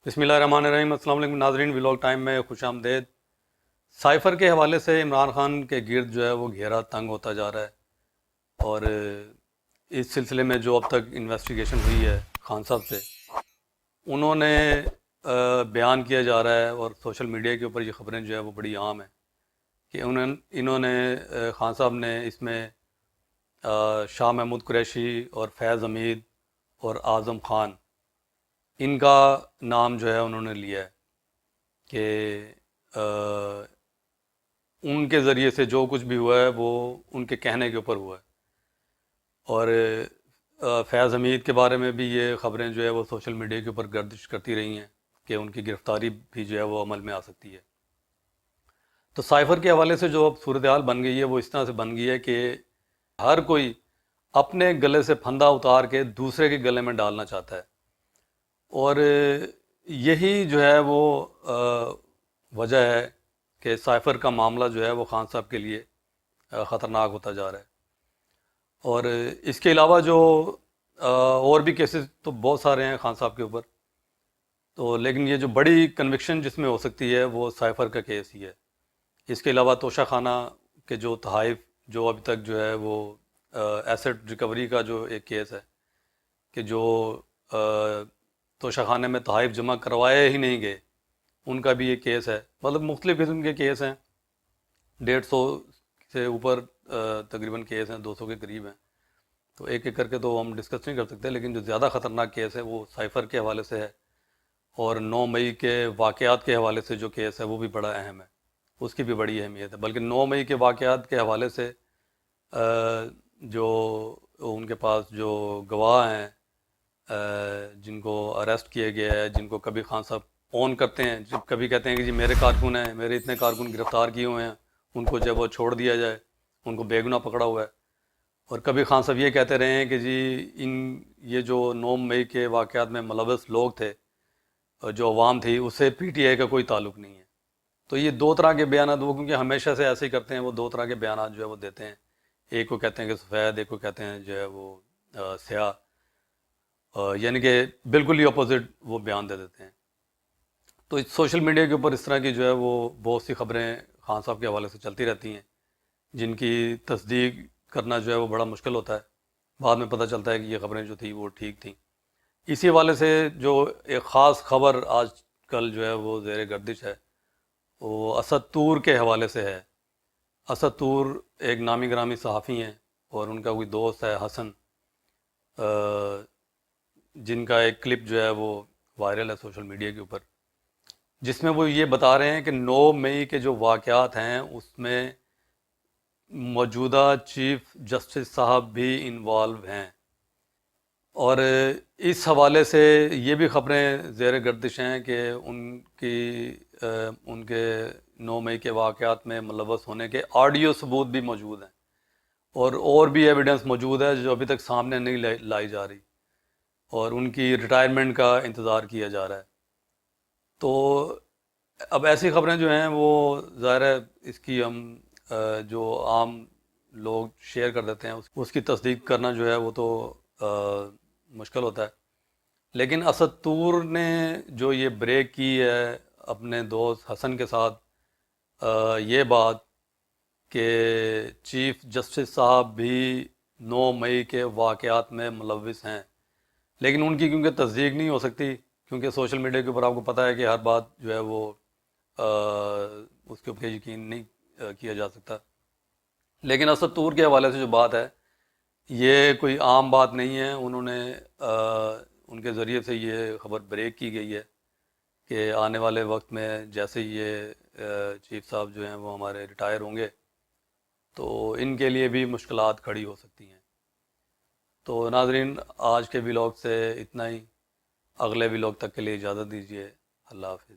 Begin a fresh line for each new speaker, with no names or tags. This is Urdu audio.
بسم اللہ الرحمن الرحیم۔ السلام علیکم ناظرین، ولاگ ٹائم میں خوش آمدید۔ سائفر کے حوالے سے عمران خان کے گرد جو ہے وہ گھیرا تنگ ہوتا جا رہا ہے، اور اس سلسلے میں جو اب تک انویسٹیگیشن ہوئی ہے خان صاحب سے، انہوں نے بیان کیا جا رہا ہے، اور سوشل میڈیا کے اوپر یہ خبریں جو ہے وہ بڑی عام ہیں کہ انہوں نے خان صاحب نے اس میں شاہ محمود قریشی اور فیض حمید اور اعظم خان، ان کا نام جو ہے انہوں نے لیا ہے کہ ان کے ذریعے سے جو کچھ بھی ہوا ہے وہ ان کے کہنے کے اوپر ہوا ہے۔ اور فیض حمید کے بارے میں بھی یہ خبریں جو ہے وہ سوشل میڈیا کے اوپر گردش کرتی رہی ہیں کہ ان کی گرفتاری بھی جو ہے وہ عمل میں آ سکتی ہے۔ تو سائفر کے حوالے سے جو اب صورتحال بن گئی ہے وہ اس طرح سے بن گئی ہے کہ ہر کوئی اپنے گلے سے پھندا اتار کے دوسرے کے گلے میں ڈالنا چاہتا ہے، اور یہی جو ہے وہ وجہ ہے کہ سائفر کا معاملہ جو ہے وہ خان صاحب کے لیے خطرناک ہوتا جا رہا ہے۔ اور اس کے علاوہ جو اور بھی کیسز تو بہت سارے ہیں خان صاحب کے اوپر، تو لیکن یہ جو بڑی کنوکشن جس میں ہو سکتی ہے وہ سائفر کا کیس ہی ہے۔ اس کے علاوہ توشہ خانہ کے جو تحائف جو ابھی تک جو ہے وہ ایسٹ ریکوری کا جو ایک کیس ہے کہ جو توشہ خانے میں تحائف جمع کروائے ہی نہیں گئے، ان کا بھی ایک کیس ہے۔ مطلب مختلف قسم کے کیس ہیں، 150 سے اوپر تقریباً کیس ہیں، 200 کے قریب ہیں، تو ایک ایک کر کے تو ہم ڈسکس نہیں کر سکتے، لیکن جو زیادہ خطرناک کیس ہے وہ سائفر کے حوالے سے ہے، اور 9 مئی کے واقعات کے حوالے سے جو کیس ہے وہ بھی بڑا اہم ہے، اس کی بھی بڑی اہمیت ہے۔ بلکہ 9 مئی کے واقعات کے حوالے سے جو ان کے پاس جو گواہ ہیں جن کو اریسٹ کیا گیا ہے، جن کو کبھی خان صاحب اون کرتے ہیں، جب کبھی کہتے ہیں کہ جی میرے کارکن ہیں، میرے اتنے کارکن گرفتار کیے ہوئے ہیں، ان کو جب وہ چھوڑ دیا جائے، ان کو بے گناہ پکڑا ہوا ہے، اور کبھی خان صاحب یہ کہتے رہے ہیں کہ جی یہ جو 9 مئی کے واقعات میں ملوث لوگ تھے، جو عوام تھی، اس سے پی ٹی آئی کا کوئی تعلق نہیں ہے۔ تو یہ دو طرح کے بیانات، وہ کیونکہ ہمیشہ سے ایسے ہی کرتے ہیں، وہ دو طرح کے بیانات جو ہے وہ دیتے ہیں، ایک کو کہتے ہیں کہ سفید، ایک کو کہتے ہیں جو ہے وہ سیاہ، یعنی کہ بالکل ہی اپوزٹ وہ بیان دے دیتے ہیں۔ تو سوشل میڈیا کے اوپر اس طرح کی جو ہے وہ بہت سی خبریں خان صاحب کے حوالے سے چلتی رہتی ہیں، جن کی تصدیق کرنا جو ہے وہ بڑا مشکل ہوتا ہے۔ بعد میں پتہ چلتا ہے کہ یہ خبریں جو تھیں وہ ٹھیک تھیں۔ اسی حوالے سے جو ایک خاص خبر آج کل جو ہے وہ زیر گردش ہے، وہ اسد طور کے حوالے سے ہے۔ اسد طور ایک نامی گرامی صحافی ہیں، اور ان کا کوئی دوست ہے حسن، جن کا ایک کلپ جو ہے وہ وائرل ہے سوشل میڈیا کے اوپر، جس میں وہ یہ بتا رہے ہیں کہ 9 مئی کے جو واقعات ہیں اس میں موجودہ چیف جسٹس صاحب بھی انوالو ہیں، اور اس حوالے سے یہ بھی خبریں زیر گردش ہیں کہ ان کے 9 مئی کے واقعات میں ملوث ہونے کے آڈیو ثبوت بھی موجود ہیں، اور بھی ایویڈنس موجود ہے جو ابھی تک سامنے نہیں لائی جا رہی، اور ان کی ریٹائرمنٹ کا انتظار کیا جا رہا ہے۔ تو اب ایسی خبریں جو ہیں وہ ظاہر ہے اس کی ہم جو عام لوگ شیئر کر دیتے ہیں اس کی تصدیق کرنا جو ہے وہ تو مشکل ہوتا ہے۔ لیکن اسد طور نے جو یہ بریک کی ہے اپنے دوست حسن کے ساتھ، یہ بات کہ چیف جسٹس صاحب بھی 9 مئی کے واقعات میں ملوث ہیں، لیکن ان کی کیونکہ تصدیق نہیں ہو سکتی، کیونکہ سوشل میڈیا کے اوپر آپ کو پتہ ہے کہ ہر بات جو ہے وہ اس کے اوپر یقین نہیں کیا جا سکتا۔ لیکن اسد طور کے حوالے سے جو بات ہے یہ کوئی عام بات نہیں ہے، انہوں نے ان کے ذریعے سے یہ خبر بریک کی گئی ہے کہ آنے والے وقت میں جیسے یہ چیف صاحب جو ہیں وہ ہمارے ریٹائر ہوں گے تو ان کے لیے بھی مشکلات کھڑی ہو سکتی ہیں۔ تو ناظرین، آج کے ولاگ سے اتنا ہی، اگلے ولاگ تک کے لیے اجازت دیجیے، اللہ حافظ۔